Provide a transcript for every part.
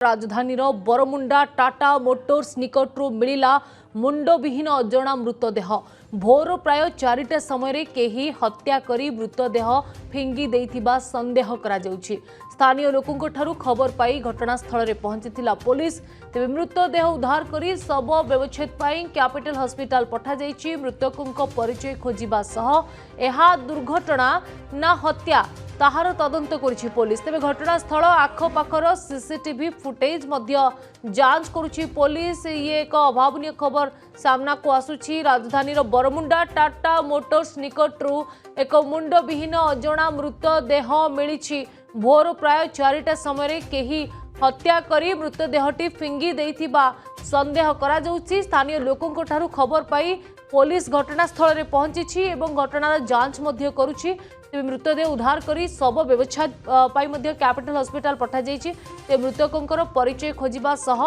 राजधानीर Bermuda Tata Motors निकटू मिला मुंडविहीन अजणा मृतदेह भोर प्राय 4टा समय केही हत्या करी मृतदेह फिंगी देइथिबा संदेह करा जाउछि। स्थानीय लोकंक ठारू खबर पाई घटनास्थल में पहुंची पुलिस तेज मृतदेह उद्धार करी शव व्यवच्छेद पाई कैपिटल हॉस्पिटल पठा जाइछि। मृतकों परिचय खोजिबा सह एहा दुर्घटना ना हत्या ताहार तदंत करिछि पुलिस। तेज घटनास्थल आखपाखर सीसीटीवी फुटेज मध्य जांच करुछि पुलिस। ये एक अभावनीय खबर सामना को आसुछि। राजधानीर बरमुंडा टाटा मोटर्स निकटू एक मुंडविहीन अजणा मृतदेह मिली। भोर प्राय 4टा समय केही हत्या करी मृतदेहटी फिंगी देइथिबा संदेह करा जाउछि। स्थानीय लोकंक ठारू खबर पाई पुलिस घटनास्थल में पहुंची एवं घटनार जांच मध्य करुछि। तेज मृतदेह उद्धार करी शव व्यवच्छेद पाई मध्य कैपिटल हॉस्पिटल पठा जाइछि। तेज मृतकों परिचय खोजिबा सह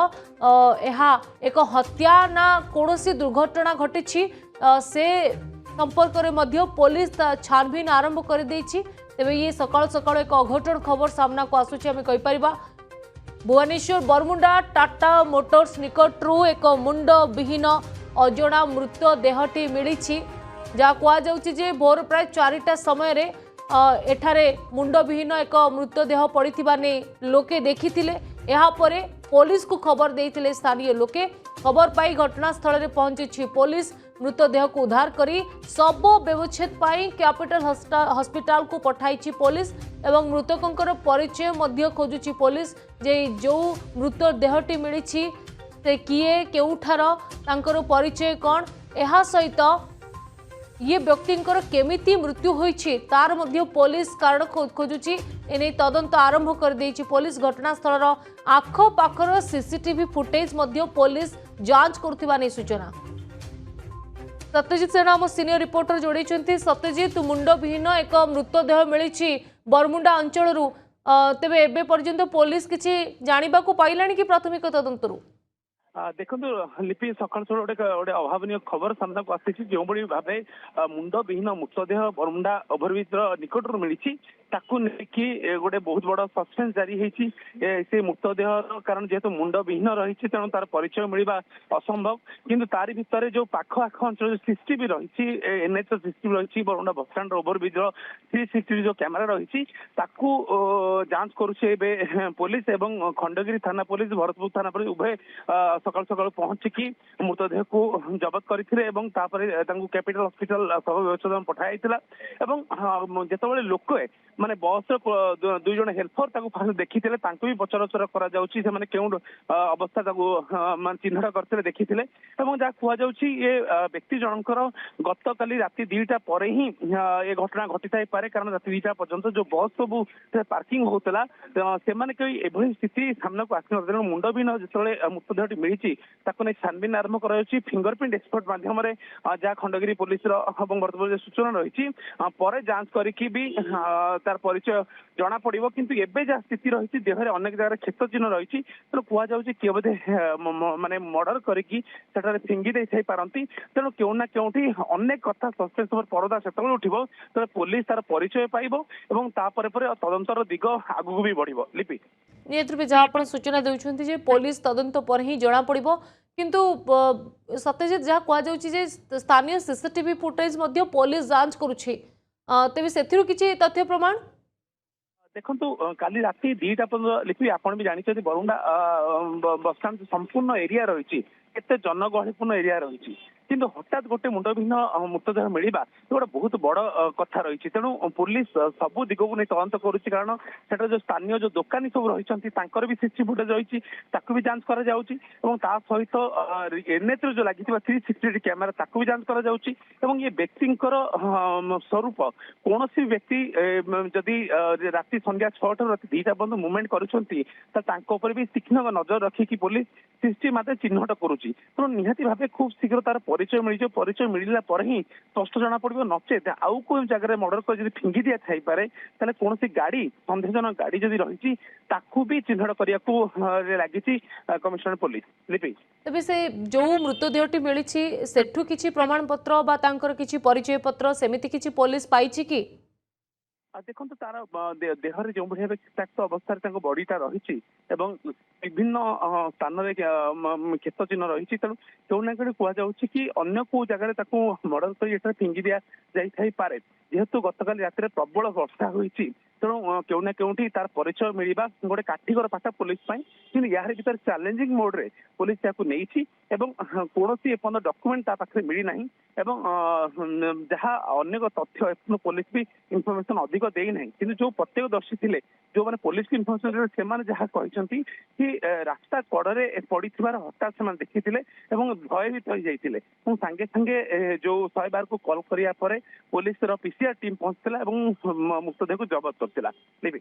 एहा एक हत्या ना कोनोसी दुर्घटना घटिछि से संपर्क में मध्य पुलिस छानबीन आरंभ कर देइछि। तेबे ये सकाळ सकाळ एक अघटन खबर सामना को आसुछि। आमे कहि परिबा भुवनेश्वर बरमुंडा टाटा मोटर्स निकटू एक मुंडविहीन अजणा मृतदेहटी मिली। जहाँ कहुचे भोर प्राय 4टा समय एठारे मुंडविहीन एक मृतदेह पड़ता नहीं लोके देखिथिले। यापर पुलिस को खबर देइथिले स्थानीय लोके। खबर पाई घटनास्थल में पहुंची पुलिस मृतदेह को उद्धार करी शव व्यवच्छेद पाई कैपिटल हॉस्पिटल को पठाई पुलिस एवं मृतकों परिचय मध्य खोजुची पुलिस। जे जो मृतदेहटी मिली से किए केउठार तांकर परिचय कौन एहा सहित ये व्यक्तिंकर केमिति मृत्यु होईछि तार मध्य पुलिस कारण खोजुची। एने तदंत आरंभ कर देइछि पुलिस। घटनास्थल आख पाखर सीसीटीवी फुटेज मध्य पुलिस जांच करथिबा नै सूचना। सत्यजित सेना आम सीनियर रिपोर्टर जोड़ी। सत्यजित मुंडविहीन एक मृतदेह मिली बरमुंडा अंचल तेबे एबे पर्यंत पुलिस किछि जानिबा को पाइलानी कि प्राथमिक तदंतरू? देखो लिपि सकाल गोटे अभावनीय खबर सामना को आसी जो भाव मुंडविहीन मृतदेह बरमुंडा ओभरब्रिज निकटू मिली गोटे बहुत बड़ सस्पेन्स जारी होती से मृतदेह कारण जेहेतु मुंडविहीन रही तेणु तार परिचय मिलवा असंभव। किंतु तारी भितर जो पाख आख अंचल सीसीटीवी रही एनएच सीसीटीवी रही बरमुंडा बस स्टाण्ड ओभरब्रिज 360 जो कैमेरा रही जांच करुचे पुलिस एवं खंडगिरी थाना पुलिस भरतपुर थाना पुलिस उभय सकाल सकाल पहुंचिकी मृतदेह को जबत करते कैपिटल हॉस्पिटल शव व्यवस्था पठाई जिते लोक माने बस दुई जन हेल्पर फास्ट देखी भी पचरचर कर अवस्था चिन्हट करते देखी जहाँ कहुच्छी ये व्यक्ति जनकर गत काली राति 2टा पर ही ये घटना घटी थाईपे कारण राति 2टा पर्यंत जो बस सब पार्किंग होता से एभली स्थिति सामना को आसी तेणु मुंडविहीन जो मृतदेहटी मिली नहीं छानबीन आरंभ कर फिंगरप्रिंट एक्सपर्ट माध्यम जहाँ खंडगिरी पुलिस बर्तमान सूचना रही पर जांच करके भी तार परिचय जना पड़ो। किंतु एबे जहाँ स्थिति रही देहरे अनेक जगह क्षत चिन्ह रही तेणु कहुच्छे किए बोधे माने मर्डर करके फिंगी दे पारती। तेणु क्यों ना क्योंठी अनेक कथा सस्पेन्स परदा से उठो तो पुलिस तार परिचय पाइब और तदंतर दिग आगू भी बढ़ो। लिपि नियंत्रण जहाँ आप सूचना देउछन्ति पुलिस तदंत पर ही जना पड़ो। किंतु सत्यजित जहाँ कहुच्छे स्थानीय सीसीटीवी फुटेज मध्य पुलिस जांच करुछि तेज से किसी तथ्य प्रमाण देखु काली राति 2टा पर्यटन लिपि आपण भी जानते बरमुंडा बस स्टाण्ड संपूर्ण एरिया रही केते जनगहलीपूर्ण एरिया रही किंतु हठात गोटे मुंडविहीन मृतदेह मिलवा गोटे बहुत बड़ कथा रही। तेणु पुलिस सबू दिग को नहीं तदंत करुच्ची कारण से जो स्थानीय जो दोकानी सब रही भी सीसीटीवी फुटेज रही भी जांच कर सहित एनएच जो लगी 360 कैमेरा भी जांच कर ये व्यक्ति स्वरूप कौन व्यक्ति जदि राति संध्या 6 राति 2टा पर्यटन मुवमेंट कर भी तीक्ष्ण नजर रखिकी पुलिस सीसीटीवी मत चिन्हट करुच्ची। तेणु निहाती भाव खूब शीघ्र तार परिचय मिल परिचय मिलला पर ही स्पष्ट जना पड़ो नचेत आउ कोई जगह मर्डर कर फिंगी दिया थाईपे कौन गाड़ी सन्देहजनक गाड़ी जदि रही भी चिन्हट करने लगी कमिशनर पुलिस। लिपि तेज से जो मृतदेहटी मिली सेठू किसी प्रमाण पत्र किसी परिचय पत्र सेमिति किसी पुलिस पाई कि देखो तार देहरे जो भाई रक्ताक्त अवस्था बॉडीटा रही विभिन्न स्थान में क्षत चिन्ह रही तेणु कौना कौटी कहुच्छी कि अन्य को जगह मर्डर कर फिंगी दि जापे जेहेतु गतकाली रात प्रबल वर्षा होती तेणु केउना केउठी तार परिचय मिलवा गोटे काठिकर पाठ पुलिस कि यार भर चैलेंजिंग मोड रे पुलिस नहीं कौन एपर्तंत डॉक्यूमेंट पाखे मिली ना जहाँ अनेक तथ्य पुलिस भी इनफॉरमेशन अधिक देना कि जो प्रत्यक्षदर्शी थे जो मैंने पुलिस की इनफॉरमेशन जहाँ कहते कि रास्ता कड़े पड़ी हठात से देखी भयभीत हो जाते सांगे सांगे जो 112 को कॉल करिया परे पुलिस पीसीआर टीम पहुंचला मृतदेह को जबत करथिला लिपि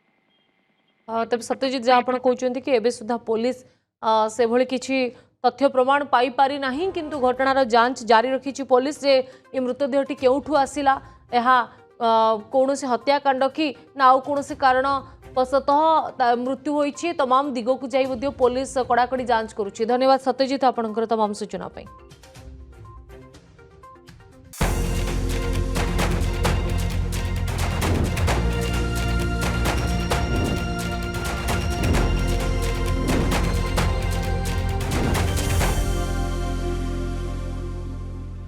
तब सत्यजित जहाँ आप कहते कि एबे सुधा पुलिस से भली किछि तथ्य प्रमाण पाई पारि नाही किंतु घटनार जांच जारी रखी पुलिस जे ये मृतदेहटी केउठू आसिला एहा कौन से हत्याकांड कि ना आउ कौन से कारण वशतः मृत्यु होइछि तमाम दिगो को जाई पुलिस कड़ाकड़ी जांच करुछि। धन्यवाद सत्यजित आपनकर तमाम सूचना पाई।